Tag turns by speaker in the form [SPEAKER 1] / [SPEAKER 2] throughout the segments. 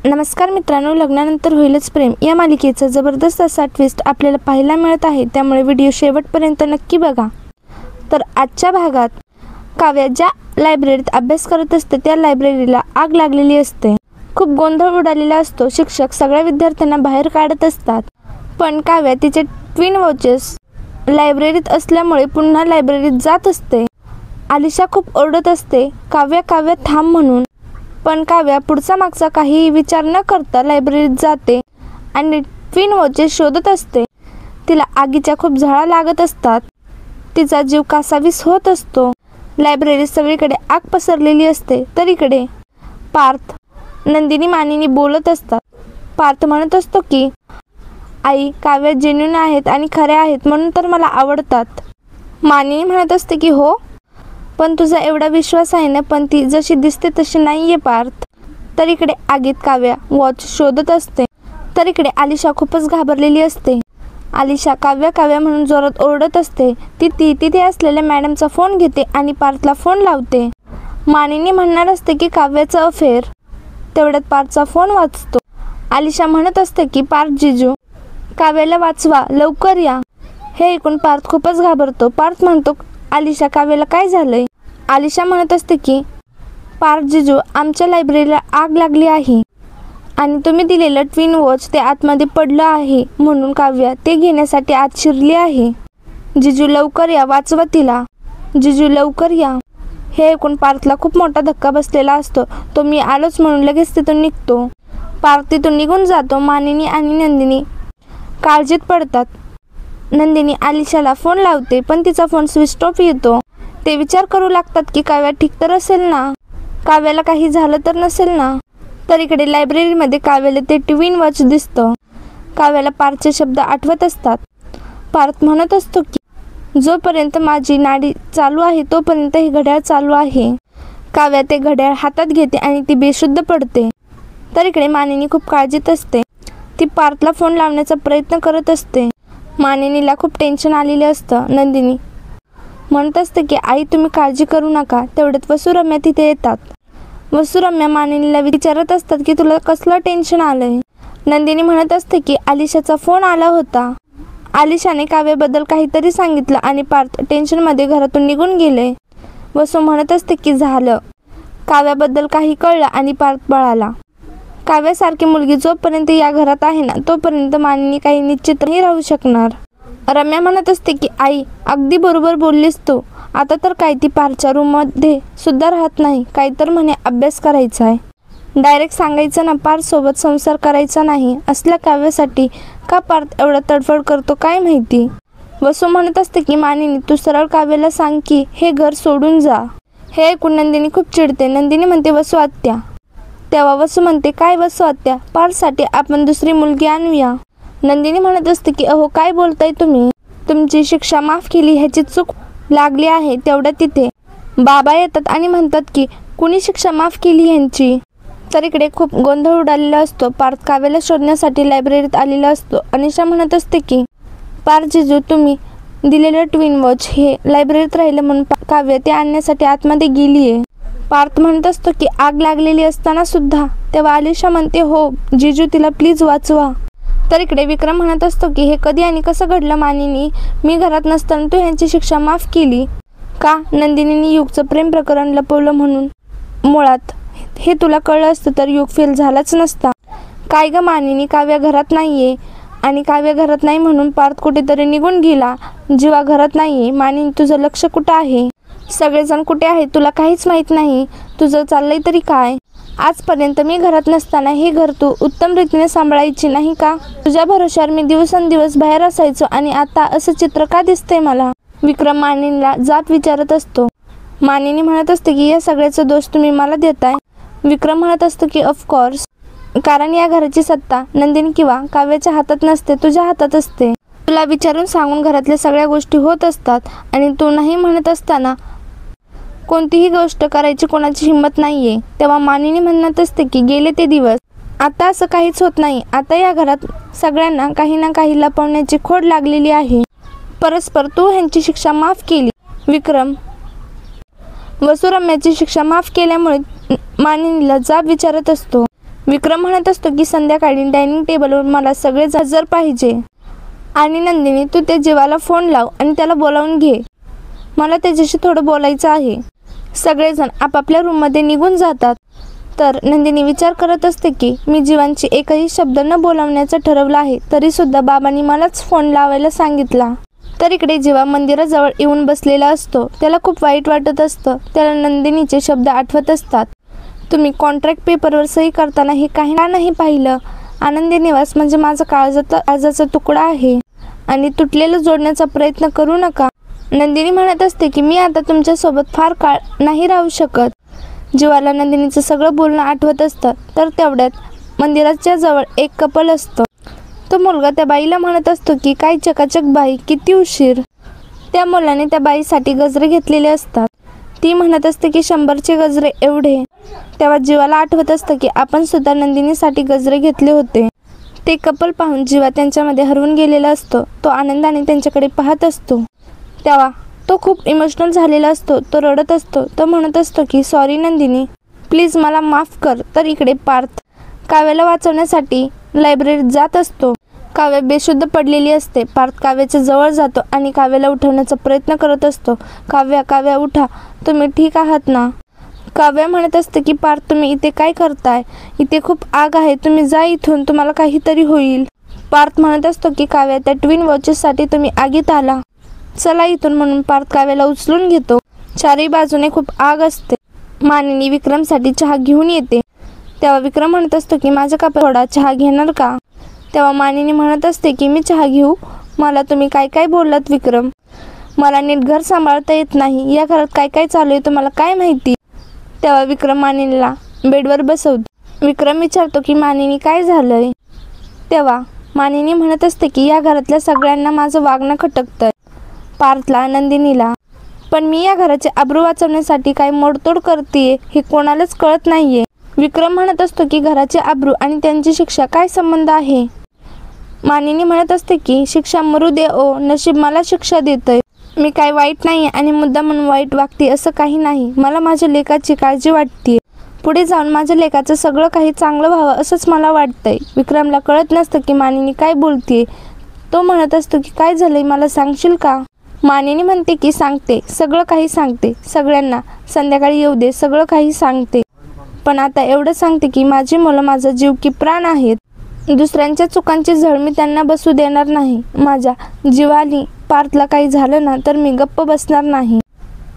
[SPEAKER 1] नमस्कार मित्रांनो, लग्नानंतर होईलच प्रेम या मालिकेचा जबरदस्त असा ट्विस्ट आपल्याला पाहायला मिळत आहे, त्यामुळे व्हिडिओ शेवटपर्यंत नक्की बघा। तर आजच्या भागात काव्या ज्या लायब्ररीत अभ्यास करत असते त्या लायब्ररीला आग लागलेली असते। खूप गोंधळ उडालेला असतो। शिक्षक सगळ्या विद्यार्थ्यांना बाहेर काढत असतात, पण काव्या तिचे ट्विन वॉचेस लायब्ररीत असल्यामुळे पुन्हा लायब्ररीत जात असते। आलिशा खूप ओरडत असते, काव्या काव्या थांब म्हणून, पण काव्या पुढचा मागचा काही विचार न करता लायब्ररीत जाते आणि ट्विन वॉचेस शोधत असते। तिला आगीच्या खूप झळा लागत असतात, तिचा जीव कासावीस होत असतो। लायब्ररीत सगळीकडे आग पसरलेली असते, तर इकडे पार्थ नंदिनी मानिनी बोलत असतात। पार्थ म्हणत असतो की आई, काव्या जेन्युइन आहेत आणि खऱ्या आहेत म्हणून तर मला आवडतात। मानिनी म्हणत असते की हो, पण तुझा एवढा विश्वास आहे ना, पण ती जशी दिसते तशी नाहीये पार्थ। तर इकडे आगीत काव्या वॉच शोधत असते, तर इकडे आलिशा खूपच घाबरलेली असते। आलिशा काव्या काव्या म्हणून जोरात ओरडत असते। ती तिथे असलेल्या मॅडमचा फोन घेते आणि पार्थला फोन लावते। मानिनी म्हणणार असते की काव्याचं अफेअर, तेवढ्यात पार्थचा फोन वाजतो। आलिशा म्हणत असते की पार्थ जीजू, काव्याला वाचवा, लवकर या। हे ऐकून पार्थ खूपच घाबरतो। पार्थ म्हणतो, आलिशा, काव्याला काय झालंय? आलिशा म्हणत असते की पार्थ जीजू, आमच्या लायब्ररीला आग लागली आहे आणि तुम्ही दिलेलं ट्विन वॉच ते आतमध्ये पडलं आहे, म्हणून काव्या ते घेण्यासाठी आत शिरली आहे। जीजू लवकर या, वाचवा तिला, जीजू लवकर या। हे ऐकून पार्थला खूप मोठा धक्का बसलेला असतो। तो मी आलोच म्हणून लगेच तिथून निघतो। पार्थ तिथून निघून जातो। मानिनी आणि नंदिनी काळजीत पडतात। नंदिनी आलिशाला फोन लावते, पण तिचा फोन स्विच ऑफ येतो। ते विचार करू लागतात की काव्या ठीक तर असेल ना, काव्याला काही झालं तर नसेल ना। तर इकडे लायब्ररीमध्ये काव्याला ते ट्विन वॉच दिसतं। काव्याला पार्थचे शब्द आठवत असतात। पार्थ म्हणत असतो की जोपर्यंत माझी नाडी चालू आहे तोपर्यंत हे घड्याळ चालू आहे। काव्या ते घड्याळ हातात घेते आणि ती बेशुद्ध पडते। तर इकडे मानिनी खूप काळजीत असते। ती पार्थला फोन लावण्याचा प्रयत्न करत असते। मानिनीला खूप टेन्शन आलेले असतं। नंदिनी म्हणत असते की आई, तुम्ही काळजी करू नका। तेवढ्यात वसुरम्या तिथे येतात। वसुरम्या मानिनीला विचारत असतात की तुला कसलं टेन्शन आलंय? नंदिनी म्हणत असते की आलिशाचा फोन आला होता, आलिशाने काव्याबद्दल काहीतरी सांगितलं आणि पार्थ टेन्शनमध्ये घरातून निघून गेले। वसू म्हणत असते की झालं, काव्याबद्दल काही कळलं आणि पार्थ पळाला। काव्यासारखी मुलगी जोपर्यंत या घरात आहे ना, तोपर्यंत मानिनी काही निश्चित नाही राहू शकणार। रम्या म्हणत असते की आई, अगदी बरोबर बोललीस तू। आता तर काय, ती पार्थच्या रूममध्ये सुद्धा राहत नाही, काही तर म्हणे अभ्यास करायचा आहे। डायरेक्ट सांगायचं ना, पार्थ सोबत संसार करायचा नाही। असल्या काव्यासाठी का पार्थ एवढा तडफड करतो काय माहिती। वसू म्हणत असते की मानिनी, तू सरळ काव्याला सांग की हे घर सोडून जा। हे ऐकून नंदिनी खूप चिडते। नंदिनी म्हणते, वसू आत्या। तेव्हा वसू म्हणते, काय वसू आत्या, पार्थसाठी आपण दुसरी मुलगी आणूया। नंदिनी म्हणत असते की अहो, काय बोलताय तुम्ही? तुमची शिक्षा माफ केली ह्याची चूक लागली आहे। तेवढ्या तिथे बाबा येतात आणि म्हणतात की कुणी शिक्षा माफ केली ह्यांची। तर इकडे खूप गोंधळ उडालेला असतो। पार्थ काव्याला शोधण्यासाठी लायब्ररीत आलेला असतो। अनिशा म्हणत असते की पार्थ जीजू, तुम्ही दिलेलं ट्विन वॉच हे लायब्ररीत राहिलं म्हणून काव्या ते आणण्यासाठी आतमध्ये गेलीये। पार्थ म्हणत असतो की आग लागलेली असताना सुद्धा। तेव्हा आलिशा म्हणते, हो जीजू, तिला प्लीज वाचवा। तर इकडे विक्रम म्हणत असतो की हे कधी आणि कसं घडलं मानिनी? मी घरात नसताना तू ह्यांची शिक्षा माफ केली का? नंदिनीने युगचं प्रेम प्रकरण लपवलं म्हणून? मुळात हे तुला कळलं असतं तर युग फेल झालाच नसता। काय ग मानिनी, काव्या घरात नाहीये आणि काव्या घरात नाही म्हणून पार्थ कुठेतरी निघून गेला। जीवा घरात नाहीये। मानिनी, तुझं लक्ष कुठं आहे? सगळेजण कुठे आहेत तुला काहीच माहीत नाही। तुझं चाललंय तरी काय? आजपर्यंत मी घरात नसताना हे घर तू उत्तम रीतीने सांभाळायची नाही का? तुझ्या भरोश्यावर मी दिवसेंदिवस बाहेर असायचो आणि आता असं चित्र का दिसतंय मला? विक्रम मानिनीला जाब विचारत असतो। मानिनी म्हणत असते की या सगळ्याचा दोष तुम्ही मला देताय। विक्रम म्हणत असतो की ऑफकोर्स, कारण या घराची सत्ता नंदिनी किंवा काव्याच्या हातात नसते, तुझ्या हातात असते। तुला विचारून सांगून घरातल्या सगळ्या गोष्टी होत असतात आणि तू नाही म्हणत असताना कोणतीही गोष्ट करायची कोणाची हिंमत नाहीये। तेव्हा मानिनी म्हणत असते की गेले ते दिवस, आता असं काहीच होत नाही। आता या घरात सगळ्यांना काही ना काही लपवण्याची खोड लागलेली आहे। परस्पर तू ह्यांची शिक्षा माफ केली। विक्रम वसुरम्याची शिक्षा माफ केल्यामुळे मानिनीला जाब विचारत असतो। विक्रम म्हणत असतो की संध्याकाळी डायनिंग टेबलवर मला सगळे हजर पाहिजे. आणि नंदिनी, तू त्या जीवाला फोन लाव आणि त्याला बोलावून घे, मला त्याच्याशी थोडं बोलायचं आहे. सगळेजण आपापल्या रूममध्ये निघून जातात. तर नंदिनी विचार करत असते की मी जीवांची एकही शब्द न बोलावण्याचं ठरवलं आहे, तरीसुद्धा बाबांनी मलाच फोन लावायला सांगितला. तर इकडे जीवा मंदिराजवळ येऊन बसलेला असतो. त्याला खूप वाईट वाटत असतं. त्याला नंदिनीचे शब्द आठवत असतात. तुम्ही कॉन्ट्रॅक्ट पेपरवर सही करताना हे काही नाही पाहिलं. आनंदी निवास म्हणजे माझा काळजाचा तुकडा आहे आणि तुटलेलं जोडण्याचा प्रयत्न करू नका. नंदिनी म्हणत असते की मी आता तुमच्यासोबत फार काळ नाही राहू शकत. जीवाला नंदिनीचं सगळं बोलणं आठवत असतं. तर तेवढ्यात मंदिराच्या जवळ एक कपल असतं. तो मुलगा त्या बाईला म्हणत असतो की काय चकाचक बाई, किती उशीर. त्या मुलाने त्या बाईसाठी गजरे घेतलेले असतात. ती म्हणत असते की 100चे गजरे एवढे. तेव्हा जीवाला आठवत असतं की आपण सुद्धा नंदिनीसाठी गजरे घेतले होते. ते कपल पाहून जीवा त्यांच्यामध्ये हरवून गेलेला असतो. तो आनंदाने त्यांच्याकडे पाहत असतो. तेव्हा तो खूप इमोशनल झालेला असतो. तो रडत असतो. तो म्हणत असतो की सॉरी नंदिनी, प्लीज मला माफ कर. तर इकडे पार्थ काव्याला वाचवण्यासाठी लायब्ररीत जात असतो. काव्या बेशुद्ध पडलेली असते. पार्थ काव्याच्या जवळ जातो आणि काव्याला उठवण्याचा प्रयत्न करत असतो. काव्या उठा, तुम्ही ठीक आहात ना. काव्या म्हणत असते की पार्थ, तुम्ही इथे काय करताय, इथे खूप आग आहे, तुम्ही जा इथून, तुम्हाला काहीतरी होईल. पार्थ म्हणत असतो की काव्या, त्या ट्विन वॉचेससाठी तुम्ही आगीत आला, चला इथून. म्हणून पार्थ काव्याला उचलून घेतो. चारही बाजूने खूप आग असते. मानिनी विक्रमसाठी चहा घेऊन येते. तेव्हा विक्रम म्हणत असतो की माझ्या कपात थोडा चहा घेणार का. तेव्हा मानिनी म्हणत असते की मी चहा घेऊ. मला तुम्ही काय काय बोललात विक्रम, मला नीट घर सांभाळता येत नाही, या घरात काय काय चालू आहे तुम्हाला काय माहिती. तेव्हा विक्रम मानिनीला बेडवर बसवतो. विक्रम विचारतो की मानिनी काय झालंय. तेव्हा मानिनी म्हणत असते की या घरातल्या सगळ्यांना माझं वागणं खटकतंय, पार्थला, नंदिनीला, पण मी या घराचे आबरू वाचवण्यासाठी काय मोडतोड करतेय हे कोणालाच कळत नाहीये. विक्रम म्हणत असतो की घराचे आबरू आणि त्यांची शिक्षा काय संबंध आहे. मानिनी म्हणत असते की शिक्षा मरू दे ओ, नशीब मला शिक्षा देतंय. मी काय वाईट नाही आणि मुद्दा म्हणून वाईट वागते असं काही नाही. मला माझ्या लेकाची काळजी वाटते. पुढे जाऊन माझ्या लेकाचं सगळं काही चांगलं व्हावं असंच मला वाटतंय. विक्रमला कळत नसतं की मानिनी काय बोलते. तो म्हणत असतो की काय झालंय मला सांगशील का. मानिनी म्हणते की सांगते, सगळं काही सांगते, सगळ्यांना संध्याकाळी येऊ दे, सगळं काही सांगते. पण आता एवढं सांगते की माझी मुलं माझा जीव की प्राण आहेत. दुसऱ्यांच्या चुकांची झळ मी त्यांना बसू देणार नाही. माझ्या जीवाली पार्थला काही झालं ना तर मी गप्प बसणार नाही.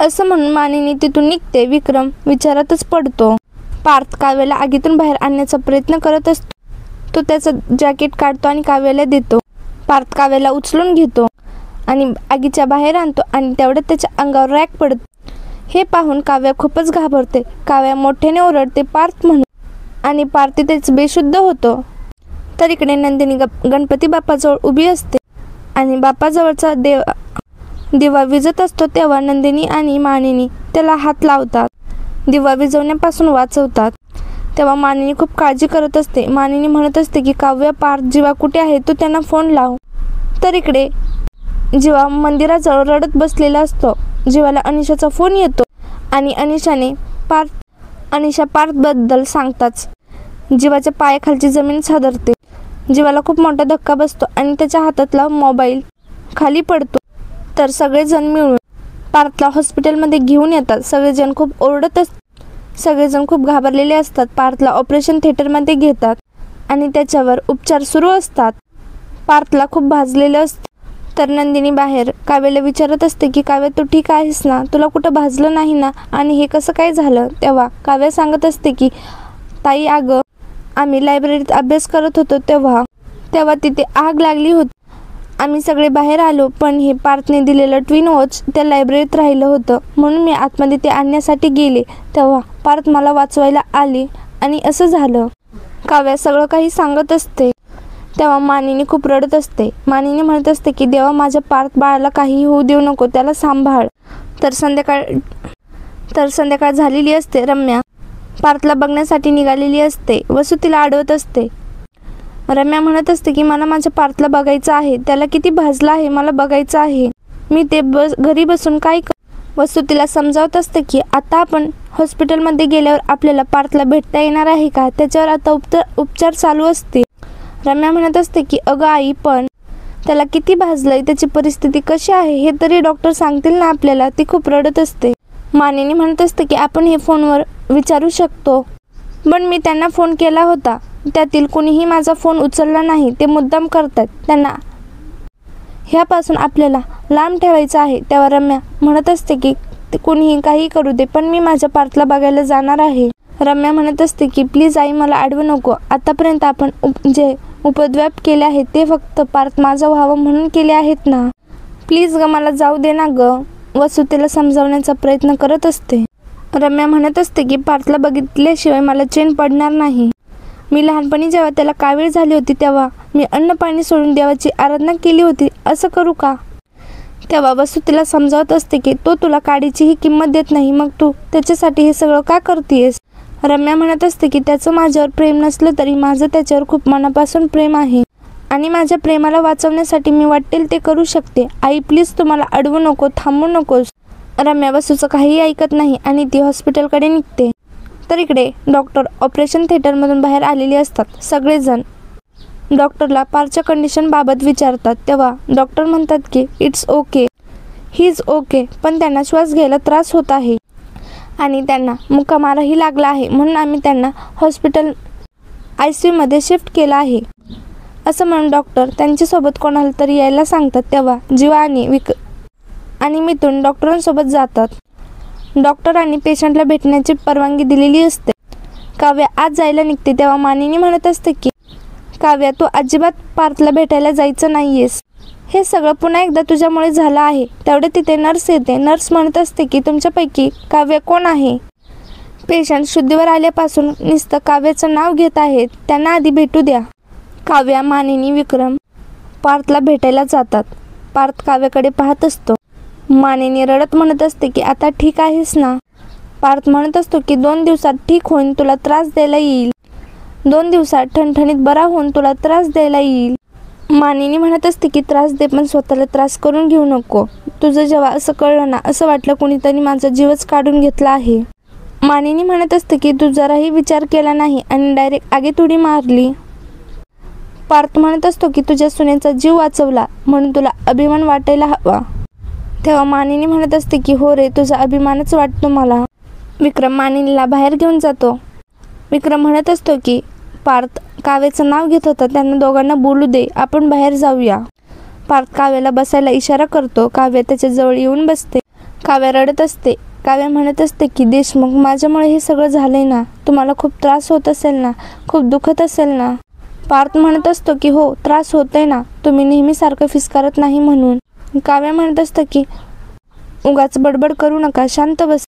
[SPEAKER 1] असं म्हणून मानिनी तिथून निघते. विक्रम विचारातच पडतो. पार्थ काव्याला आगीतून बाहेर आणण्याचा प्रयत्न करत असतो. तो त्याचं जॅकेट काढतो आणि काव्याला देतो. पार्थ काव्याला उचलून घेतो आणि आगीच्या बाहेर आणतो आणि तेवढ्यात त्याच्या अंगावर रॅक पडतो. हे पाहून काव्या खूपच घाबरते. काव्या मोठ्याने ओरडते पार्थ म्हणून आणि पार्थ तेच बेशुद्ध होतो. तर इकडे नंदिनी गणपती बाप्पाजवळ उभी असते आणि बाप्पाजवळचा दिवा विझत असतो. तेव्हा नंदिनी आणि मानिनी त्याला हात लावतात, दिवा विझवण्यापासून वाचवतात. तेव्हा मानिनी खूप काळजी करत असते. मानिनी म्हणत असते की काव्य, पार्थ, जीवा कुठे आहे, तू त्यांना फोन लाव. तर इकडे जीवा मंदिराजवळ रडत बसलेला असतो. जीवाला अनिशाचा फोन येतो आणि अनिशा पार्थबद्दल सांगताच जीवाच्या पायाखालची जमीन हादरते. जीवाला खूप मोठा धक्का बसतो आणि त्याच्या हातातला मोबाईल खाली पडतो. तर सगळेजण मिळून पार्थला हॉस्पिटलमध्ये घेऊन येतात. सगळेजण खूप ओरडत असतात. सगळेजण खूप घाबरलेले असतात. पार्थला ऑपरेशन थिएटरमध्ये घेतात आणि त्याच्यावर उपचार सुरू असतात. पार्थला खूप भाजलेलं असतं. तर नंदिनी बाहेर काव्याला विचारत असते की काव्या, तू ठीक आहेस ना, तुला कुठं भाजलं नाही ना, आणि हे कसं काय झालं. तेव्हा काव्या सांगत असते की ताई, अगं आम्ही लायब्ररीत अभ्यास करत होतो तेव्हा तिथे आग लागली होती. आम्ही सगळे बाहेर आलो, पण हे पार्थने दिलेलं ट्विन वॉच त्या लायब्ररीत राहिलं होतं, म्हणून मी आतमध्ये ते आणण्यासाठी गेले. तेव्हा पार्थ मला वाचवायला आले आणि असं झालं. काव्या सगळं काही सांगत असते. तेव्हा मानिनी खूप रडत असते. मानिनी म्हणत असते की देवा, माझ्या पार्थ बाळाला काही होऊ देऊ नको, त्याला सांभाळ. तर संध्याकाळ झालेली असते. रम्या पार्थला बघण्यासाठी निघालेली असते. वसू तिला अडवत असते. रम्या म्हणत असते की मला माझ्या पार्थला बघायचं आहे, त्याला किती भाजलं आहे मला बघायचं आहे. मी ते घरी बसून काय वसू तिला समजावत असते की आता आपण हॉस्पिटलमध्ये गेल्यावर आपल्याला पार्थला भेटता येणार आहे का, त्याच्यावर आता उपचार चालू असते. रम्या म्हणत असते की अगं आई, पण त्याला किती भाजलंय, त्याची परिस्थिती कशी आहे हे तरी डॉक्टर सांगतील ना आपल्याला. ती खूप रडत असते. मानिनी म्हणत असते की आपण हे फोनवर विचारू शकतो, पण मी त्यांना फोन केला होता, त्यातील कुणीही माझा फोन उचलला नाही. ते मुद्दाम करतात. त्यांना ह्यापासून आपल्याला लांब ठेवायचं आहे. तेव्हा रम्या म्हणत असते की कुणीही काही करू दे, पण मी माझ्या पार्थला बघायला जाणार आहे. रम्या म्हणत असते की प्लीज आई, मला अडवू नको. आतापर्यंत आपण जे उपद्व्याप केले आहेत ते फक्त पार्थ माझा व्हावं म्हणून केले आहेत ना. प्लीज ग, मला जाऊ दे ना ग. वसू तिला समजावण्याचा प्रयत्न करत असते. रम्या म्हणत असते की पार्थला बघितल्याशिवाय मला चैन पडणार नाही. मी लहानपणी जेव्हा त्याला कावीळ झाली होती तेव्हा मी अन्न पाणी सोडून देवाची आराधना केली होती. असं करू का? तेव्हा वसू तिला समजावत असते की तो तुला काडीचीही किंमत देत नाही, मग तू त्याच्यासाठी हे सगळं का करतेस? रम्या म्हणत असते की त्याचं माझ्यावर प्रेम नसलं तरी माझं त्याच्यावर खूप मनापासून प्रेम आहे आणि माझ्या प्रेमाला वाचवण्यासाठी मी वाटेल ते करू शकते. आई प्लीज, तुम्हाला अडवू नको, थांबू नकोस. रम्या वसूचं काहीही ऐकत नाही आणि ती हॉस्पिटलकडे निघते. तर इकडे डॉक्टर ऑपरेशन थिएटरमधून बाहेर आलेले असतात. सगळेजण डॉक्टरला पार्थच्या कंडिशनबाबत विचारतात. तेव्हा डॉक्टर म्हणतात की it's okay, he is okay, पण त्यांना श्वास घ्यायला त्रास होत आहे आणि त्यांना मुका मारही लागला आहे, म्हणून आम्ही त्यांना हॉस्पिटल ICUमध्ये शिफ्ट केलं आहे. असं म्हणून डॉक्टर त्यांच्यासोबत कोणाला तरी यायला सांगतात. तेव्हा जीवा आणि मिथुन डॉक्टरांसोबत जातात. डॉक्टरांनी पेशंटला भेटण्याची परवानगी दिलेली असते. काव्या आज जायला निघते. तेव्हा मानिनी म्हणत असते की काव्या, तू अजिबात पार्थला भेटायला जायचं नाहीयेस. हे सगळं पुन्हा एकदा तुझ्यामुळे झालं आहे. तेवढे तिथे नर्स येते. नर्स म्हणत असते की तुमच्यापैकी काव्य कोण आहे? पेशंट शुद्धीवर आल्यापासून नुसतं काव्याचं नाव घेत आहेत, त्यांना आधी भेटू द्या. काव्या, मानिनी, विक्रम पार्थला भेटायला जातात. पार्थ काव्याकडे पाहत असतो. मानिनी रडत म्हणत असते की आता ठीक आहेस ना? पार्थ म्हणत असतो की 2 दिवसात ठीक होईन, तुला त्रास द्यायला येईल. 2 दिवसात ठणठणीत बरा होऊन तुला त्रास द्यायला येईल. मानिनी म्हणत असते की त्रास दे, पण स्वतःला त्रास करून घेऊ नको. तुझं जेव्हा असं कळलं ना, असं वाटलं कोणीतरी माझा जीवच काढून घेतला आहे. मानिनी म्हणत असते की तू जराही विचार केला नाही आणि डायरेक्ट आगीत उडी मारली. पार्थ म्हणत असतो की तुझ्या सुनेचा जीव वाचवला म्हणून तुला अभिमान वाटायला हवा. तेव्हा मानिनी म्हणत असते की हो रे, तुझा अभिमानच वाटतो मला. विक्रम मानिनीला बाहेर घेऊन जातो. विक्रम म्हणत असतो की पार्थ काव्याचं नाव घेत होता, त्यांना दोघांना बोलू दे, आपण बाहेर जाऊया. पार्थ काव्याला बसायला इशारा करतो. काव्या त्याच्या जवळ येऊन बसते. काव्या रडत असते. काव्या म्हणत असते की देशमुख, माझ्यामुळे हे सगळं झालंय ना, तुम्हाला खूप त्रास होत असेल ना, खूप दुखत असेल ना. पार्थ म्हणत असतो की हो, त्रास होतोय ना, तुम्ही नेहमीसारखं फिसकारत नाही म्हणून. काव्या म्हणत असतं की उगाच बडबड करू नका, शांत बस.